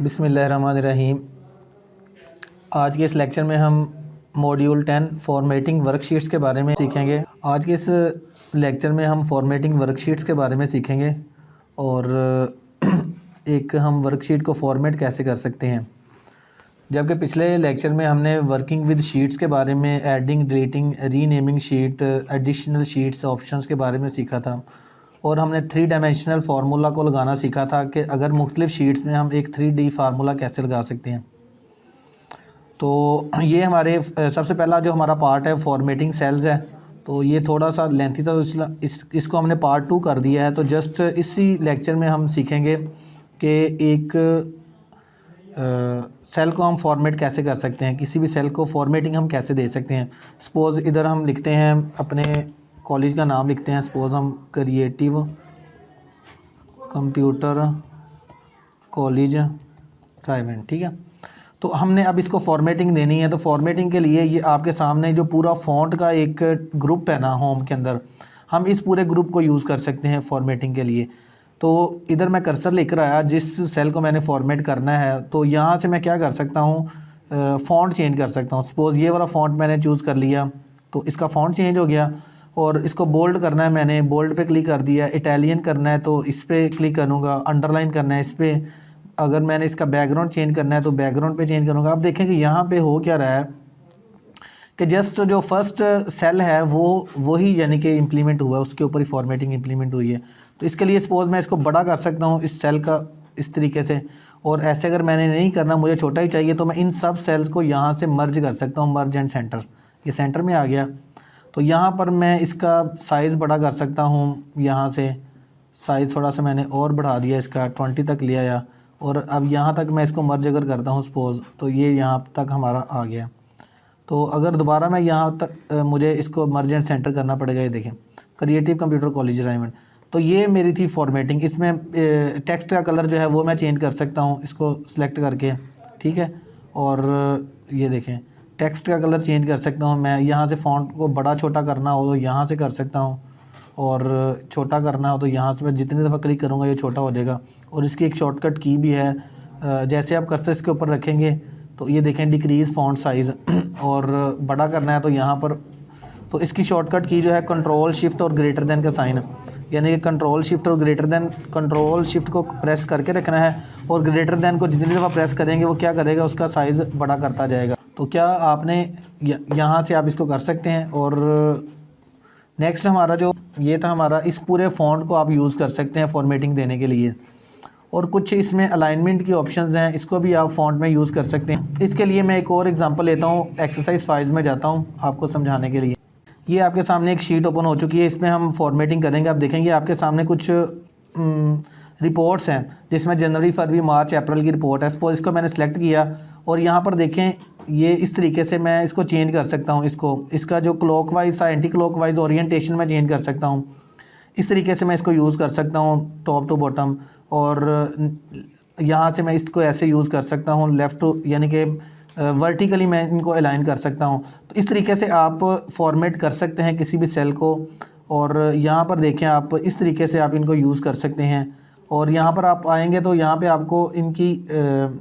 बिस्मिल्लाहिर्रहमानिर्रहीम। आज के इस लेक्चर में हम मॉड्यूल 10 फॉर्मेटिंग वर्कशीट्स के बारे में सीखेंगे। आज के इस लेक्चर में हम फॉर्मेटिंग वर्कशीट्स के बारे में सीखेंगे और एक हम वर्कशीट को फॉर्मेट कैसे कर सकते हैं। जबकि पिछले लेक्चर में हमने वर्किंग विद शीट्स के बारे में, adding, deleting, renaming sheet, additional sheets, options के बारे में सीखा था और हमने 3 डायमेंशनल फार्मूला को लगाना सीखा था कि अगर मुख्तलिफ़ शीट्स में हम एक 3D फार्मूला कैसे लगा सकते हैं। तो ये हमारे सबसे पहला जो हमारा पार्ट है फॉर्मेटिंग सेल्स है, तो ये थोड़ा सा लेंथी था, इसको हमने पार्ट 2 कर दिया है। तो जस्ट इसी लेक्चर में हम सीखेंगे कि एक सेल को हम फॉर्मेट कैसे कर सकते हैं, किसी भी सेल को फॉर्मेटिंग हम कैसे दे सकते हैं। सपोज़ इधर हम लिखते हैं, अपने कॉलेज का नाम लिखते हैं, सपोज़ हम क्रिएटिव कंप्यूटर कॉलेज रायबंद, ठीक है। तो हमने अब इसको फॉर्मेटिंग देनी है। तो फॉर्मेटिंग के लिए ये आपके सामने जो पूरा फ़ॉन्ट का एक ग्रुप है ना होम के अंदर, हम इस पूरे ग्रुप को यूज़ कर सकते हैं फॉर्मेटिंग के लिए। तो इधर मैं कर्सर लेकर आया, जिस सेल को मैंने फॉर्मेट करना है, तो यहाँ से मैं क्या कर सकता हूँ, फ़ॉन्ट चेंज कर सकता हूँ। सपोज़ ये वाला फ़ॉन्ट मैंने चूज़ कर लिया, तो इसका फ़ॉन्ट चेंज हो गया। और इसको बोल्ड करना है, मैंने बोल्ड पे क्लिक कर दिया। इटालियन करना है तो इस पर क्लिक करूँगा। अंडरलाइन करना है इस पर। अगर मैंने इसका बैकग्राउंड चेंज करना है तो बैकग्राउंड पे चेंज करूँगा। अब देखें कि यहाँ पे हो क्या रहा है कि जस्ट जो फर्स्ट सेल है वही यानी कि इम्प्लीमेंट हुआ है, उसके ऊपर ही फॉर्मेटिंग इम्प्लीमेंट हुई है। तो इसके लिए सपोज़ मैं इसको बड़ा कर सकता हूँ इस सेल का इस तरीके से, और ऐसे अगर मैंने नहीं करना, मुझे छोटा ही चाहिए, तो मैं इन सब सेल्स को यहाँ से मर्ज कर सकता हूँ, मर्ज एंड सेंटर। ये सेंटर में आ गया। तो यहाँ पर मैं इसका साइज़ बड़ा कर सकता हूँ, यहाँ से साइज़ थोड़ा सा मैंने और बढ़ा दिया, इसका 20 तक ले आया। और अब यहाँ तक मैं इसको मर्ज अगर करता हूँ सपोज़, तो ये यहाँ तक हमारा आ गया। तो अगर दोबारा मैं यहाँ तक मुझे इसको मर्ज एंड सेंटर करना पड़ेगा। ये देखें, क्रिएटिव कंप्यूटर कॉलेज रायबंद। तो ये मेरी थी फॉर्मेटिंग। इसमें टेक्स्ट का कलर जो है वो मैं चेंज कर सकता हूँ इसको सिलेक्ट करके, ठीक है। और ये देखें, टेक्स्ट का कलर चेंज कर सकता हूँ मैं। यहाँ से फ़ॉन्ट को बड़ा छोटा करना हो तो यहाँ से कर सकता हूँ, और छोटा करना हो तो यहाँ से मैं जितनी दफ़ा क्लिक करूँगा ये छोटा हो जाएगा। और इसकी एक शॉर्टकट की भी है, जैसे आप कर्सर इसके ऊपर रखेंगे तो ये देखें डिक्रीज़ फ़ॉन्ट साइज़, और बड़ा करना है तो यहाँ पर, तो इसकी शॉर्टकट की जो है कंट्रोल शिफ्ट और ग्रेटर दैन का साइन, यानी कि कंट्रोल शिफ्ट और ग्रेटर दैन, कंट्रोल शिफ्ट को प्रेस करके रखना है और ग्रेटर दैन को जितनी दफ़ा प्रेस करेंगे वो क्या करेगा, उसका साइज़ बड़ा करता जाएगा। तो क्या आपने यहाँ से आप इसको कर सकते हैं। और नेक्स्ट हमारा जो ये था, हमारा इस पूरे फ़ॉन्ट को आप यूज़ कर सकते हैं फॉर्मेटिंग देने के लिए। और कुछ इसमें अलाइनमेंट की ऑप्शंस हैं, इसको भी आप फ़ॉन्ट में यूज़ कर सकते हैं। इसके लिए मैं एक और एग्जांपल लेता हूँ, एक्सरसाइज 5 में जाता हूँ आपको समझाने के लिए। ये आपके सामने एक शीट ओपन हो चुकी है, इसमें हम फॉर्मेटिंग करेंगे। आप देखेंगे आपके सामने कुछ रिपोर्ट्स हैं, जिसमें जनवरी, फरवरी, मार्च, अप्रैल की रिपोर्ट है। सपोज इसको मैंने सेलेक्ट किया और यहाँ पर देखें ये इस तरीके से मैं इसको चेंज कर सकता हूँ। इसका जो क्लॉकवाइज था, एंटी क्लॉकवाइज ओरिएंटेशन में चेंज कर सकता हूँ। इस तरीके से मैं इसको यूज़ कर सकता हूँ टॉप टू बॉटम। और यहाँ से मैं इसको ऐसे यूज़ कर सकता हूँ लेफ़्ट टू, यानी कि वर्टिकली मैं इनको अलाइन कर सकता हूँ। तो इस तरीके से आप फॉर्मेट कर सकते हैं किसी भी सेल को। और यहाँ पर देखें आप इस तरीके से आप इनको यूज़ कर सकते हैं। और यहाँ पर आप आएंगे तो यहाँ पे आपको इनकी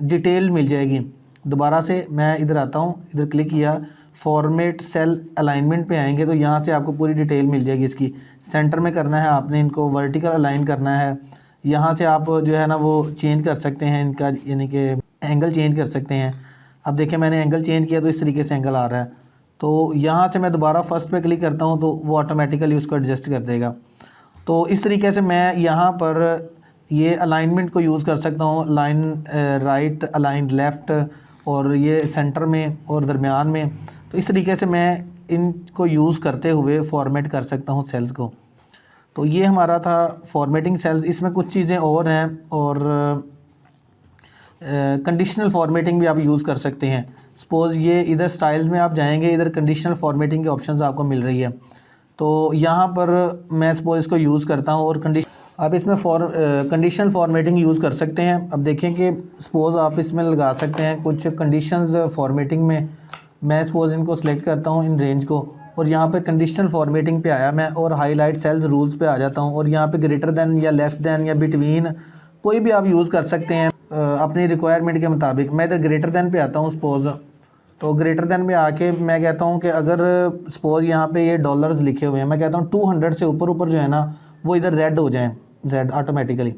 डिटेल मिल जाएगी। दोबारा से मैं इधर आता हूँ, इधर क्लिक किया, फॉर्मेट सेल अलाइनमेंट पे आएंगे तो यहाँ से आपको पूरी डिटेल मिल जाएगी। इसकी सेंटर में करना है आपने, इनको वर्टिकल अलाइन करना है। यहाँ से आप जो है ना वो चेंज कर सकते हैं इनका, यानी कि एंगल चेंज कर सकते हैं। अब देखें मैंने एंगल चेंज किया तो इस तरीके से एंगल आ रहा है। तो यहाँ से मैं दोबारा फर्स्ट पे क्लिक करता हूँ तो वो ऑटोमेटिकली उसको एडजस्ट कर देगा। तो इस तरीके से मैं यहाँ पर ये अलाइनमेंट को यूज़ कर सकता हूँ, अलाइन राइट, अलाइन लेफ़्ट, और ये सेंटर में और दरमियान में। तो इस तरीके से मैं इनको यूज़ करते हुए फॉर्मेट कर सकता हूँ सेल्स को। तो ये हमारा था फॉर्मेटिंग सेल्स। इसमें कुछ चीज़ें और हैं, और कंडीशनल फॉर्मेटिंग भी आप यूज़ कर सकते हैं। सपोज़ ये इधर स्टाइल्स में आप जाएंगे, इधर कंडीशनल फॉर्मेटिंग के ऑप्शंस आपको मिल रही है। तो यहाँ पर मैं सपोज़ इसको यूज़ करता हूँ, और आप इसमें कंडीशनल फॉर्मेटिंग यूज़ कर सकते हैं। अब देखें कि सपोज़ आप इसमें लगा सकते हैं कुछ कंडीशंस फॉर्मेटिंग में। मैं सपोज़ इनको सेलेक्ट करता हूँ, इन रेंज को, और यहाँ पे कंडीशनल फॉर्मेटिंग पे आया मैं, और हाईलाइट सेल्स रूल्स पे आ जाता हूँ। और यहाँ पे ग्रेटर दैन या लेस दैन या बिटवीन कोई भी आप यूज़ कर सकते हैं। अपनी रिक्वायरमेंट के मुताबिक मैं इधर ग्रेटर दैन पे आता हूँ सपोज़। तो ग्रेटर दैन में आके मैं कहता हूँ कि अगर सपोज़ यहाँ पे ये डॉलर्स लिखे हुए हैं, मैं कहता हूँ 200 से ऊपर ऊपर जो है ना वो इधर रेड हो जाएं, रेड ऑटोमेटिकली।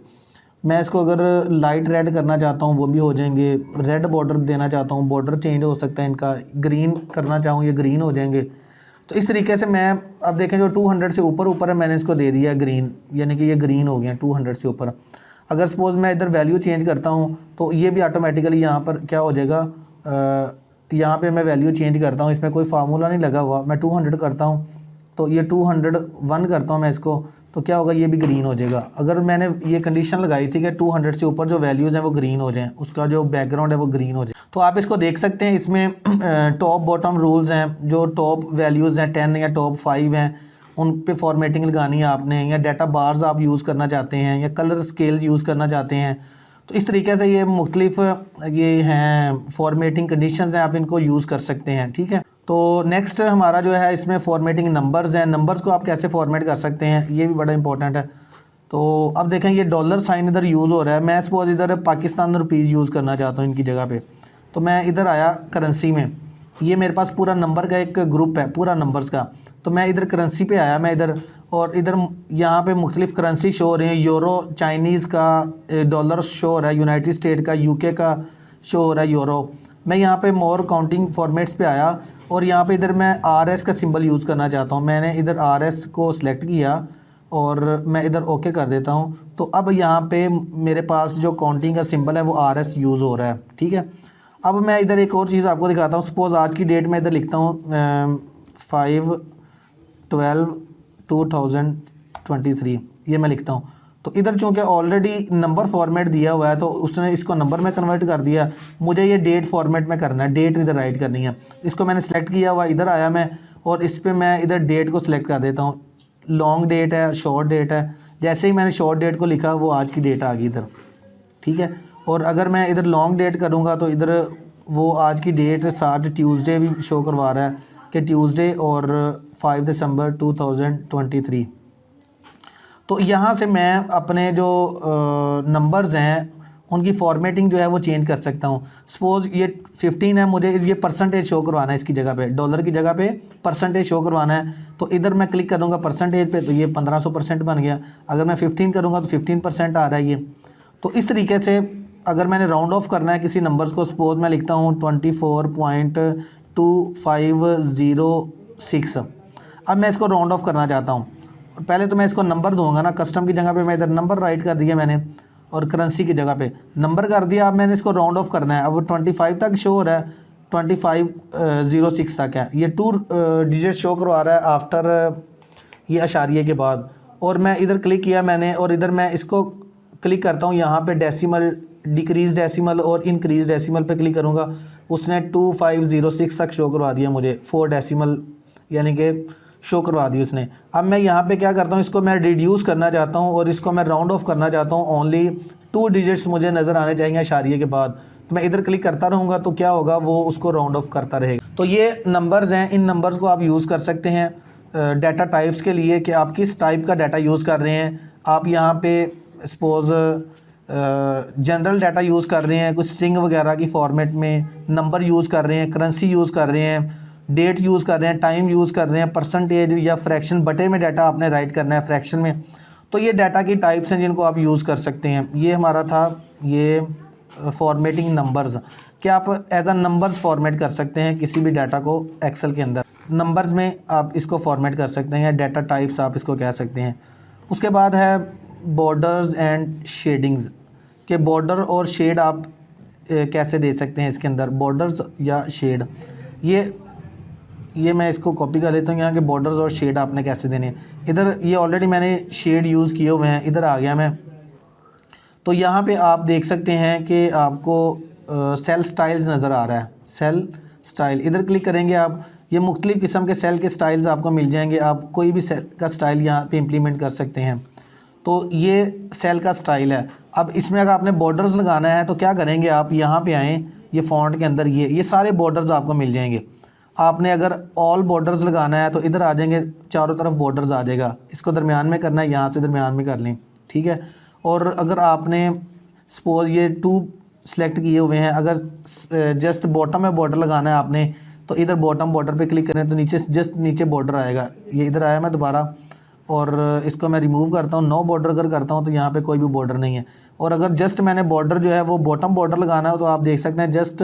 मैं इसको अगर लाइट रेड करना चाहता हूँ वो भी हो जाएंगे, रेड बॉर्डर देना चाहता हूँ, बॉर्डर चेंज हो सकता है इनका, ग्रीन करना चाहूँ ये ग्रीन हो जाएंगे। तो इस तरीके से मैं अब देखें जो 200 से ऊपर ऊपर है मैंने इसको दे दिया ग्रीन, यानी कि ये ग्रीन हो गया 200 से ऊपर। अगर सपोज़ मैं इधर वैल्यू चेंज करता हूँ तो ये भी ऑटोमेटिकली यहाँ पर क्या हो जाएगा, यहाँ पे मैं वैल्यू चेंज करता हूँ, इसमें कोई फार्मूला नहीं लगा हुआ, मैं 200 करता हूँ तो ये 201 करता हूँ मैं इसको, तो क्या होगा ये भी ग्रीन हो जाएगा। अगर मैंने ये कंडीशन लगाई थी कि 200 से ऊपर जो वैल्यूज़ हैं वो ग्रीन हो जाएं, उसका जो बैकग्राउंड है वो ग्रीन हो जाए। तो आप इसको देख सकते हैं, इसमें टॉप बॉटम रूल्स हैं, जो टॉप वैल्यूज़ हैं 10 या टॉप 5 हैं उन पे फॉर्मेटिंग लगानी है आपने, या डाटा बार्स आप यूज़ करना चाहते हैं या कलर स्केल्स यूज़ करना चाहते हैं। तो इस तरीके से ये मुख्तलिफ ये हैं फॉर्मेटिंग कंडीशंस हैं, आप इनको यूज़ कर सकते हैं। ठीक है, तो नेक्स्ट हमारा जो है इसमें फॉर्मेटिंग नंबर्स हैं। नंबर्स को आप कैसे फॉर्मेट कर सकते हैं ये भी बड़ा इंपॉर्टेंट है। तो अब देखें ये डॉलर साइन इधर यूज़ हो रहा है, मैं सपोज इधर पाकिस्तान रुपीज़ यूज़ करना चाहता हूँ इनकी जगह पे, तो मैं इधर आया करेंसी में, ये मेरे पास पूरा नंबर का एक ग्रुप है पूरा नंबर्स का, तो मैं इधर करेंसी पे आया मैं इधर, और इधर यहाँ पे मुख्तलिफ करेंसी शो हो रही हैं, यूरो चाइनीज़ का, डॉलर शो हो रहा है, यूनाइटेड स्टेट का, यूके का शो हो रहा है यूरो। मैं यहाँ पे मोर काउंटिंग फॉर्मेट्स पे आया और यहाँ पे इधर मैं RS का सिंबल यूज़ करना चाहता हूँ, मैंने इधर RS को सिलेक्ट किया और मैं इधर ओके कर देता हूँ। तो अब यहाँ पे मेरे पास जो काउंटिंग का सिंबल है वो RS यूज़ हो रहा है। ठीक है, अब मैं इधर एक और चीज़ आपको दिखाता हूँ। सपोज़ आज की डेट में इधर लिखता हूँ 5/12/2023, ये मैं लिखता हूँ। तो इधर चूँकि ऑलरेडी नंबर फॉर्मेट दिया हुआ है तो उसने इसको नंबर में कन्वर्ट कर दिया, मुझे ये डेट फॉर्मेट में करना है, डेट इधर राइट करनी है। इसको मैंने सेलेक्ट किया हुआ, इधर आया मैं और इस पर मैं इधर डेट को सिलेक्ट कर देता हूँ। लॉन्ग डेट है, शॉर्ट डेट है, जैसे ही मैंने शॉर्ट डेट को लिखा वो आज की डेट आ गई इधर। ठीक है, और अगर मैं इधर लॉन्ग डेट करूँगा तो इधर वो आज की डेट 7 ट्यूसडे भी शो करवा रहा है कि ट्यूसडे और 5 दिसंबर 2023। तो यहाँ से मैं अपने जो नंबर्स हैं उनकी फॉर्मेटिंग जो है वो चेंज कर सकता हूँ। सपोज़ ये 15 है, मुझे ये परसेंटेज शो करवाना है, इसकी जगह पे डॉलर की जगह पे परसेंटेज शो करवाना है, तो इधर मैं क्लिक करूँगा परसेंटेज पे तो ये 1500% बन गया। अगर मैं 15 करूँगा तो 15% आ रहा है ये। तो इस तरीके से अगर मैंने राउंड ऑफ करना है किसी नंबर्स को, सपोज़ मैं लिखता हूँ 24.2506, अब मैं इसको राउंड ऑफ करना चाहता हूँ। पहले तो मैं इसको नंबर दूंगा ना, कस्टम की जगह पे मैं इधर नंबर राइट कर दिया मैंने और करेंसी की जगह पे नंबर कर दिया। अब मैंने इसको राउंड ऑफ करना है, अब 25 तक शो हो रहा है, 2506 तक है, ये 2 डिजिट शो करवा रहा है आफ्टर ये अशारिये के बाद। और मैं इधर क्लिक किया मैंने और इधर मैं इसको क्लिक करता हूँ, यहाँ पे डेसिमल, डिक्रीज डेसिमल और इंक्रीज डेसिमल पे क्लिक करूँगा, उसने 2506 तक शो करवा दिया मुझे, 4 डेसिमल यानी कि शो करवा दी उसने। अब मैं यहाँ पे क्या करता हूँ, इसको मैं रिड्यूस करना चाहता हूँ और इसको मैं राउंड ऑफ करना चाहता हूँ, ओनली 2 डिजिट्स मुझे नज़र आने चाहिए अशारिये के बाद। तो मैं इधर क्लिक करता रहूँगा तो क्या होगा, वो उसको राउंड ऑफ करता रहेगा। तो ये नंबर्स हैं, इन नंबर्स को आप यूज़ कर सकते हैं डाटा टाइप्स के लिए कि आप किस टाइप का डाटा यूज़ कर रहे हैं। आप यहाँ पे सपोज़ जनरल डाटा यूज़ कर रहे हैं, कुछ स्ट्रिंग वगैरह की फॉर्मेट में, नंबर यूज़ कर रहे हैं, करेंसी यूज़ कर रहे हैं, डेट यूज़ कर रहे हैं, टाइम यूज़ कर रहे हैं, परसेंटेज या फ्रैक्शन, बटे में डाटा आपने राइट करना है फ्रैक्शन में। तो ये डाटा की टाइप्स हैं जिनको आप यूज़ कर सकते हैं। ये हमारा था ये फॉर्मेटिंग नंबर्स, कि आप एज अ नंबर्स फॉर्मेट कर सकते हैं किसी भी डाटा को एक्सेल के अंदर, नंबर्स में आप इसको फॉर्मेट कर सकते हैं, या डाटा टाइप्स आप इसको कह सकते हैं। उसके बाद है बॉर्डर्स एंड शेडिंग्स, के बॉर्डर और शेड आप कैसे दे सकते हैं इसके अंदर, बॉर्डर्स या शेड। ये मैं इसको कॉपी कर लेता हूँ, यहाँ के बॉर्डर्स और शेड आपने कैसे देने हैं। इधर ये ऑलरेडी मैंने शेड यूज़ किए हुए हैं, इधर आ गया मैं। तो यहाँ पे आप देख सकते हैं कि आपको सेल स्टाइल्स नज़र आ रहा है, सेल स्टाइल, इधर क्लिक करेंगे आप, ये मुख्तलिफ़ किस्म के सेल के स्टाइल्स आपको मिल जाएंगे, आप कोई भी सेल का स्टाइल यहाँ पे इम्प्लीमेंट कर सकते हैं। तो ये सेल का स्टाइल है। अब इसमें अगर आपने बॉर्डर्स लगाना है तो क्या करेंगे, आप यहाँ पे आएँ, ये फ़ॉन्ट के अंदर ये सारे बॉर्डर्स आपको मिल जाएंगे। आपने अगर ऑल बॉर्डर्स लगाना है तो इधर आ जाएंगे, चारों तरफ बॉर्डर्स आ जाएगा, इसको दरमियान में करना है, यहाँ से दरमियान में कर लें, ठीक है। और अगर आपने सपोज़ ये 2 सेलेक्ट किए हुए हैं। अगर जस्ट बॉटम में बॉर्डर लगाना है आपने तो इधर बॉटम बॉर्डर पे क्लिक करें तो नीचे जस्ट नीचे बॉर्डर आएगा। ये इधर आया मैं दोबारा, और इसको मैं रिमूव करता हूँ। नो बॉर्डर अगर करता हूँ तो यहाँ पे कोई भी बॉर्डर नहीं है। और अगर जस्ट मैंने बॉर्डर जो है वो बॉटम बॉर्डर लगाना है तो आप देख सकते हैं जस्ट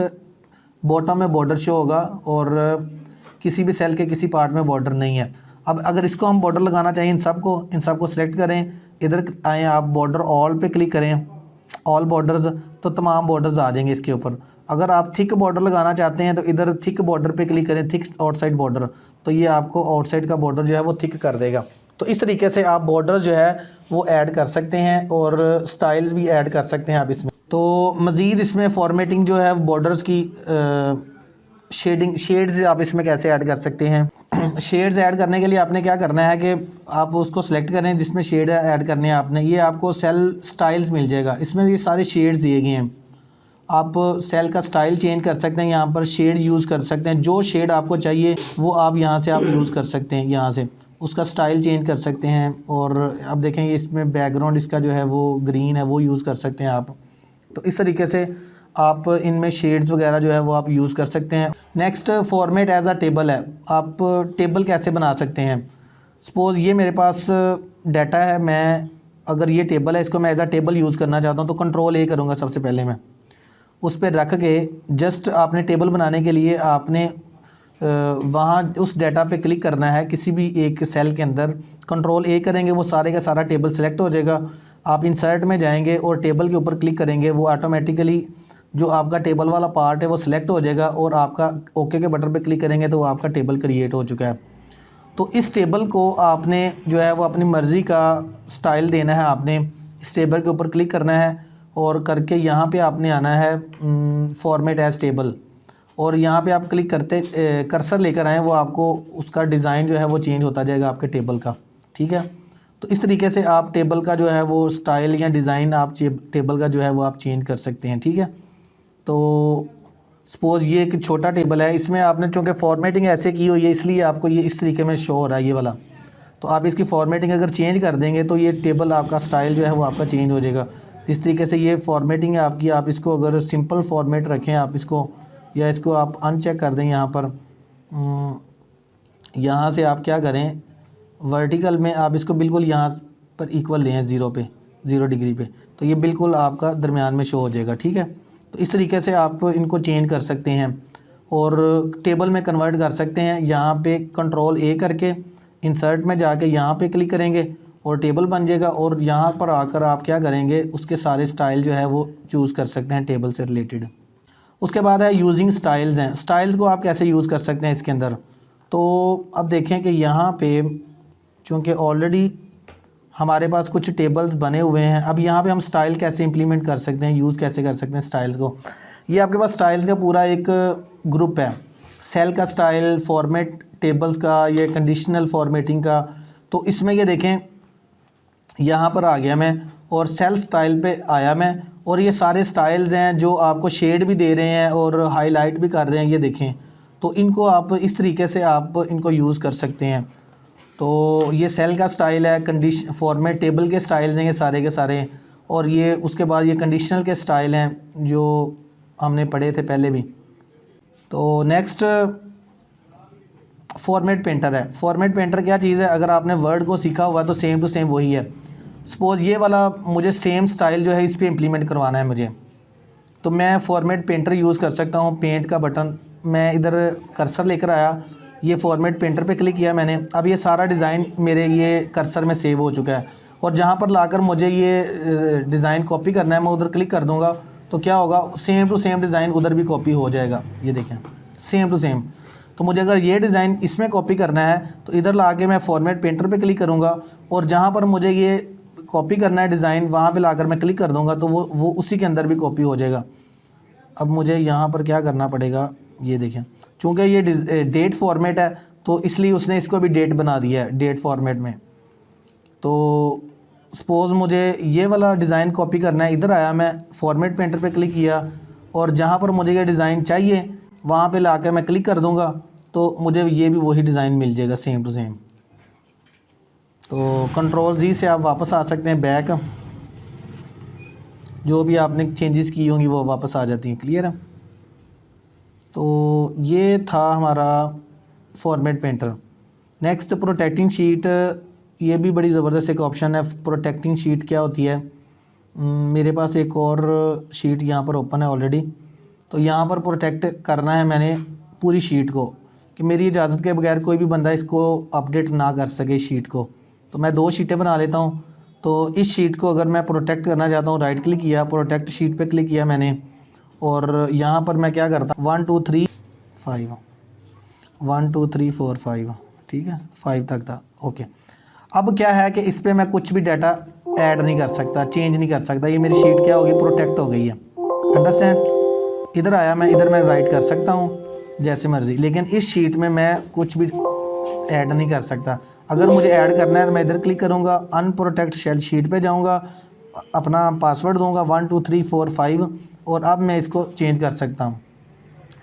बॉटम में बॉर्डर शो होगा और किसी भी सेल के किसी पार्ट में बॉर्डर नहीं है। अब अगर इसको हम बॉर्डर लगाना चाहिए इन सबको सेलेक्ट करें, इधर आएँ आप बॉर्डर ऑल पे क्लिक करें, ऑल बॉर्डर्स, तो तमाम बॉर्डर्स आ जाएंगे इसके ऊपर। अगर आप थिक बॉर्डर लगाना चाहते हैं तो इधर थिक बॉर्डर पे क्लिक करें, थिक आउटसाइड बॉर्डर, तो ये आपको आउटसाइड का बॉर्डर जो है वो थिक कर देगा। तो इस तरीके से आप बॉर्डर जो है वो ऐड कर सकते हैं और स्टाइल्स भी ऐड कर सकते हैं आप इसमें। तो मज़ीद इसमें फॉर्मेटिंग जो है बॉर्डर्स की शेड्स आप इसमें कैसे ऐड कर सकते हैं। शेड्स ऐड करने के लिए आपने क्या करना है कि आप उसको सेलेक्ट करें जिसमें शेड ऐड करने हैं आपने। ये आपको सेल स्टाइल्स मिल जाएगा, इसमें ये सारे शेड्स दिए गए हैं। आप सेल का स्टाइल चेंज कर सकते हैं, यहाँ पर शेड यूज़ कर सकते हैं। जो शेड आपको चाहिए वो आप यहाँ से आप यूज़ कर सकते हैं, यहाँ से उसका स्टाइल चेंज कर सकते हैं। और अब देखें इसमें बैकग्राउंड इसका जो है वो ग्रीन है, वो यूज़ कर सकते हैं आप। तो इस तरीके से आप इनमें शेड्स वगैरह जो है वो आप यूज़ कर सकते हैं। Next format as a table है। आप टेबल कैसे बना सकते हैं। सपोज़ ये मेरे पास डाटा है, मैं अगर ये टेबल है इसको मैं एज अ टेबल यूज़ करना चाहता हूँ तो कंट्रोल ए करूँगा। सबसे पहले मैं उस पर रख के जस्ट आपने टेबल बनाने के लिए आपने वहाँ उस डाटा पे क्लिक करना है किसी भी एक सेल के अंदर। कंट्रोल ए करेंगे वो सारे का सारा टेबल सेलेक्ट हो जाएगा। आप इंसर्ट में जाएंगे और टेबल के ऊपर क्लिक करेंगे, वो ऑटोमेटिकली जो आपका टेबल वाला पार्ट है वो सिलेक्ट हो जाएगा और आपका ओके के बटन पे क्लिक करेंगे तो आपका टेबल क्रिएट हो चुका है। तो इस टेबल को आपने जो है वो अपनी मर्ज़ी का स्टाइल देना है। आपने इस टेबल के ऊपर क्लिक करना है और करके यहाँ पे आपने आना है फॉर्मेट एज टेबल, और यहाँ पे आप क्लिक करते कर्सर लेकर आएँ, वो आपको उसका डिज़ाइन जो है वो चेंज होता जाएगा आपके टेबल का। ठीक है, तो इस तरीके से आप टेबल का जो है वो स्टाइल या डिज़ाइन आप टेबल का जो है वो आप चेंज कर सकते हैं। ठीक है, तो सपोज़ ये एक छोटा टेबल है, इसमें आपने चूँकि फॉर्मेटिंग ऐसे की हुई है इसलिए आपको ये इस तरीके में शो हो रहा है ये वाला। तो आप इसकी फॉर्मेटिंग अगर चेंज कर देंगे तो ये टेबल आपका स्टाइल जो है वो आपका चेंज हो जाएगा। इस तरीके से ये फॉर्मेटिंग है आपकी। आप इसको अगर सिंपल फॉर्मेट रखें आप इसको, या इसको आप अनचेक कर दें यहाँ पर, यहाँ से आप क्या करें वर्टिकल में आप इसको बिल्कुल यहाँ पर इक्वल लें 0 पे, 0 डिग्री पे, तो ये बिल्कुल आपका दरमियान में शो हो जाएगा। ठीक है, तो इस तरीके से आप इनको चेंज कर सकते हैं और टेबल में कन्वर्ट कर सकते हैं। यहाँ पे कंट्रोल ए करके इंसर्ट में जाके यहाँ पे क्लिक करेंगे और टेबल बन जाएगा, और यहाँ पर आकर आप क्या करेंगे उसके सारे स्टाइल जो है वो चूज़ कर सकते हैं टेबल से रिलेटेड। उसके बाद है यूजिंग स्टाइल्स हैं। स्टाइल्स को आप कैसे यूज़ कर सकते हैं इसके अंदर। तो अब देखें कि यहाँ पे चूँकि ऑलरेडी हमारे पास कुछ टेबल्स बने हुए हैं, अब यहाँ पे हम स्टाइल कैसे इंप्लीमेंट कर सकते हैं, यूज़ कैसे कर सकते हैं स्टाइल्स को। ये आपके पास स्टाइल्स का पूरा एक ग्रुप है, सेल का स्टाइल, फॉर्मेट टेबल्स का, ये कंडीशनल फॉर्मेटिंग का। तो इसमें ये देखें यहाँ पर आ गया मैं और सेल स्टाइल पे आया मैं, और ये सारे स्टाइल्स हैं जो आपको शेड भी दे रहे हैं और हाईलाइट भी कर रहे हैं, ये देखें। तो इनको आप इस तरीके से आप इनको यूज़ कर सकते हैं। तो ये सेल का स्टाइल है, फॉर्मेट टेबल के स्टाइल्स हैं ये सारे के सारे, और ये उसके बाद ये कंडीशनल के स्टाइल हैं जो हमने पढ़े थे पहले भी। तो नेक्स्ट फॉर्मेट पेंटर है। फॉर्मेट पेंटर क्या चीज़ है, अगर आपने वर्ड को सीखा हुआ तो सेम टू सेम वही है। सपोज़ ये वाला मुझे सेम स्टाइल जो है इस पर इम्प्लीमेंट करवाना है मुझे, तो मैं फॉर्मेट पेंटर यूज़ कर सकता हूँ। पेंट का बटन मैं इधर कर्सर लेकर आया, ये फॉर्मेट पेंटर पे क्लिक किया मैंने, अब ये सारा डिज़ाइन मेरे ये कर्सर में सेव हो चुका है। और जहाँ पर लाकर मुझे ये डिज़ाइन कॉपी करना है मैं उधर क्लिक कर दूँगा तो क्या होगा, सेम टू सेम डिज़ाइन उधर भी कॉपी हो जाएगा। ये देखें सेम टू सेम। तो मुझे अगर ये डिज़ाइन इसमें कॉपी करना है तो इधर ला के मैं फॉर्मेट पेंटर पे क्लिक करूँगा, और जहाँ पर मुझे ये कॉपी करना है डिज़ाइन वहाँ पे लाकर मैं क्लिक कर दूँगा तो वो उसी के अंदर भी कॉपी हो जाएगा। अब मुझे यहाँ पर क्या करना पड़ेगा, ये देखें, चूँकि ये डेट फॉर्मेट है तो इसलिए उसने इसको भी डेट बना दिया है डेट फॉर्मेट में। तो सपोज़ मुझे ये वाला डिज़ाइन कॉपी करना है, इधर आया मैं फॉर्मेट पेंटर पे क्लिक किया और जहाँ पर मुझे ये डिज़ाइन चाहिए वहाँ पे लाकर मैं क्लिक कर दूँगा तो मुझे ये भी वही डिज़ाइन मिल जाएगा सेम टू सेम। तो कंट्रोल जी से आप वापस आ सकते हैं बैक, जो भी आपने चेंजेस की होंगी वो वापस आ जाती हैं। क्लियर है? तो ये था हमारा format painter. Next protecting sheet, ये भी बड़ी ज़बरदस्त एक ऑप्शन है। प्रोटेक्टिंग शीट क्या होती है? मेरे पास एक और शीट यहाँ पर ओपन है ऑलरेडी। तो यहाँ पर प्रोटेक्ट करना है मैंने पूरी शीट को, कि मेरी इजाज़त के बगैर कोई भी बंदा इसको अपडेट ना कर सके शीट को। तो मैं 2 शीटें बना लेता हूँ। तो इस शीट को अगर मैं प्रोटेक्ट करना चाहता हूँ, राइट क्लिक किया, प्रोटेक्ट शीट पे क्लिक किया मैंने, और यहाँ पर मैं क्या करता, 1 2 3 5, 1 2 3 4 5, ठीक है, 5 तक था। ओके, अब क्या है कि इस पर मैं कुछ भी डाटा ऐड नहीं कर सकता, चेंज नहीं कर सकता। ये मेरी शीट क्या होगी, प्रोटेक्ट हो गई है। अंडरस्टैंड? इधर आया मैं, इधर मैं राइट कर सकता हूँ जैसे मर्ज़ी, लेकिन इस शीट में मैं कुछ भी ऐड नहीं कर सकता। अगर मुझे ऐड करना है तो मैं इधर क्लिक करूँगा, अनप्रोटेक्ट शेल शीट पे जाऊँगा, अपना पासवर्ड दूंगा 1 2 3 4 5, और अब मैं इसको चेंज कर सकता हूँ।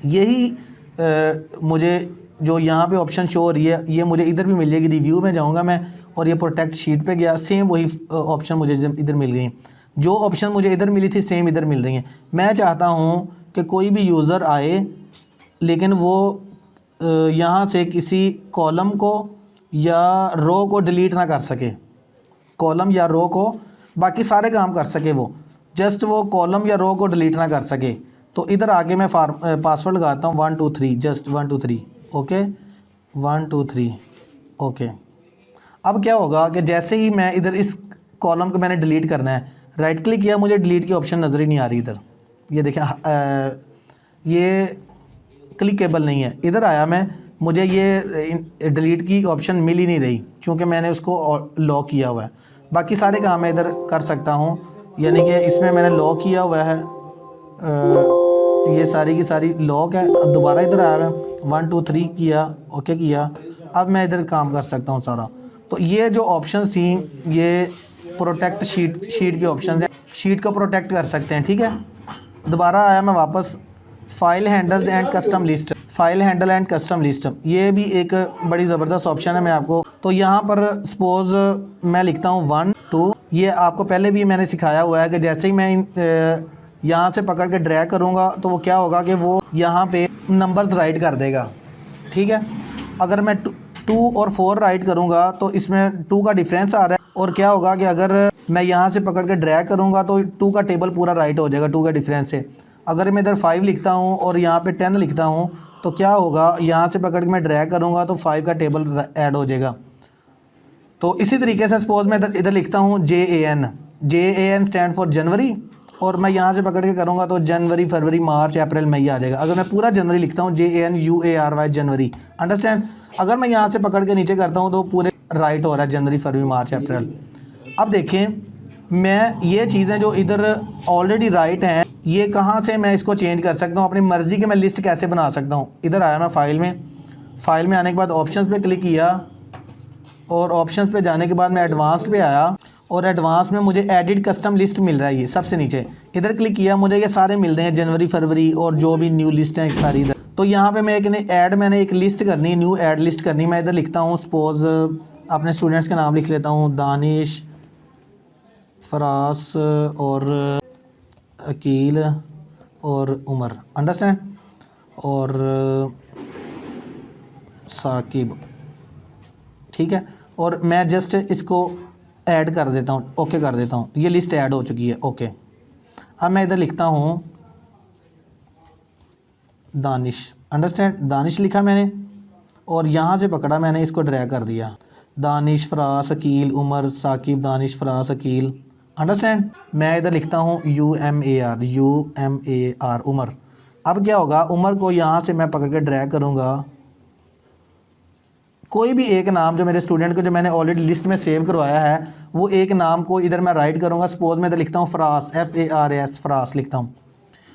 यही मुझे जो यहाँ पे ऑप्शन शो हो रही है, ये मुझे इधर भी मिल जाएगी। रिव्यू में जाऊँगा मैं और ये प्रोटेक्ट शीट पे गया, सेम वही ऑप्शन मुझे इधर मिल गई। जो ऑप्शन मुझे इधर मिली थी सेम इधर मिल रही हैं। मैं चाहता हूँ कि कोई भी यूज़र आए लेकिन वो यहाँ से किसी कॉलम को या रो को डिलीट ना कर सके, कॉलम या रो को, बाकी सारे काम कर सके वो, जस्ट वो कॉलम या रो को डिलीट ना कर सके। तो इधर आके मैं पासवर्ड लगाता हूँ 1 2 3, जस्ट 1 2 3, ओके, 1 2 3, ओके। अब क्या होगा कि जैसे ही मैं इधर इस कॉलम को मैंने डिलीट करना है, राइट क्लिक किया, मुझे डिलीट की ऑप्शन नज़र ही नहीं आ रही इधर। ये देखें, ये क्लिकेबल नहीं है। इधर आया मैं, मुझे ये डिलीट की ऑप्शन मिल ही नहीं रही क्योंकि मैंने उसको लॉक किया हुआ है। बाकी सारे काम मैं इधर कर सकता हूँ, यानी कि इसमें मैंने लॉक किया हुआ है, ये सारी की सारी लॉक है। अब दोबारा इधर आया मैं, 1 2 3 किया, ओके किया, अब मैं इधर काम कर सकता हूँ सारा। तो ये जो ऑप्शन थी ये प्रोटेक्ट शीट के ऑप्शन हैं, शीट को प्रोटेक्ट कर सकते हैं। ठीक है, दोबारा आया मैं वापस, file handles and custom list, file handle and custom list, ये भी एक बड़ी ज़बरदस्त ऑप्शन है। मैं आपको, तो यहाँ पर सपोज़ मैं लिखता हूँ 1 2, ये आपको पहले भी मैंने सिखाया हुआ है कि जैसे ही मैं यहाँ से पकड़ के ड्रैग करूँगा तो वो क्या होगा कि वो यहाँ पे नंबर्स राइट कर देगा। ठीक है, अगर मैं 2 और 4 राइट करूँगा तो इसमें 2 का डिफरेंस आ रहा है, और क्या होगा कि अगर मैं यहाँ से पकड़ के ड्रैग करूँगा तो 2 का टेबल पूरा राइट हो जाएगा 2 का डिफरेंस से। अगर मैं इधर 5 लिखता हूँ और यहाँ पे 10 लिखता हूँ तो क्या होगा, यहाँ से पकड़ के मैं ड्रैग करूँगा तो 5 का टेबल ऐड हो जाएगा। तो इसी तरीके से सपोज मैं इधर लिखता हूँ JAN स्टैंड फॉर जनवरी, और मैं यहाँ से पकड़ के करूँगा तो जनवरी फरवरी मार्च अप्रैल मई आ जाएगा। अगर मैं पूरा जनवरी लिखता हूँ JANUARY जनवरी, अंडरस्टैंड। अगर मैं यहाँ से पकड़ के नीचे करता हूँ तो पूरे राइट हो रहा है जनवरी फरवरी मार्च अप्रैल। अब देखें, मैं ये चीज़ें जो इधर ऑलरेडी राइट हैं, ये कहाँ से मैं इसको चेंज कर सकता हूँ, अपनी मर्ज़ी की मैं लिस्ट कैसे बना सकता हूँ। इधर आया मैं फ़ाइल में आने के बाद ऑप्शंस पे क्लिक किया, और ऑप्शंस पे जाने के बाद मैं एडवांस्ड पे आया, और एडवांस में मुझे एडिट कस्टम लिस्ट मिल रहा है, ये सबसे नीचे। इधर क्लिक किया, मुझे ये सारे मिल रहे हैं जनवरी फरवरी और जो भी न्यू लिस्ट हैं सारी इधर। तो यहाँ पे मैं मैंने एक लिस्ट करनी है, न्यू ऐड लिस्ट करनी। मैं इधर लिखता हूँ सपोज़ अपने स्टूडेंट्स के नाम लिख लेता हूँ, दानिश, फरास और अकील और उमर, अंडरस्टैंड, और साकिब। ठीक है, और मैं जस्ट इसको ऐड कर देता हूँ, ओके कर देता हूँ, ये लिस्ट ऐड हो चुकी है, ओके। अब मैं इधर लिखता हूँ दानिश, अंडरस्टैंड, दानिश लिखा मैंने, और यहाँ से पकड़ा मैंने, इसको ड्रैग कर दिया, दानिश फरास अकील उमर साकिब, दानिश फरास अकील, अंडरस्टैंड। मैं इधर लिखता हूँ UMAR उमर। अब क्या होगा, उमर को यहाँ से मैं पकड़ के ड्रैग करूँगा, कोई भी एक नाम जो मेरे स्टूडेंट को जो मैंने ऑलरेडी लिस्ट में सेव करवाया है, वो एक नाम को इधर मैं राइट करूँगा। सपोज़ मैं इधर लिखता हूँ फरास, FARS, फरास लिखता हूँ।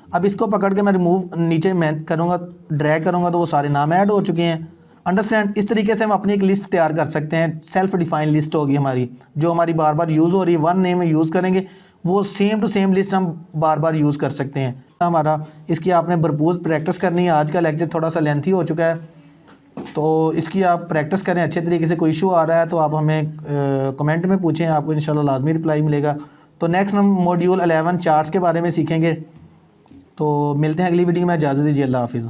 अब इसको पकड़ के मैं रिमूव नीचे मैं करूँगा, ड्रैग करूँगा तो वो सारे नाम ऐड हो चुके हैं, अंडरस्टैंड। इस तरीके से हम अपनी एक लिस्ट तैयार कर सकते हैं, सेल्फ डिफाइन लिस्ट होगी हमारी, जो हमारी बार बार यूज़ हो रही है। वन नेम में यूज़ करेंगे, वो सेम टू सेम लिस्ट हम बार बार यूज़ कर सकते हैं। हमारा इसकी आपने भरपूर प्रैक्टिस करनी है। आज का लेक्चर थोड़ा सा लेंथी हो चुका है, तो इसकी आप प्रैक्टिस करें अच्छे तरीके से। कोई इशू आ रहा है तो आप हमें कमेंट में पूछें, आपको इंशाल्लाह लाजमी रिप्लाई मिलेगा। तो नेक्स्ट हम मॉड्यूल 11 चार्ट्स के बारे में सीखेंगे। तो मिलते हैं अगली वीडियो में, इजाज़त दीजिए, अल्लाह हाफिज़।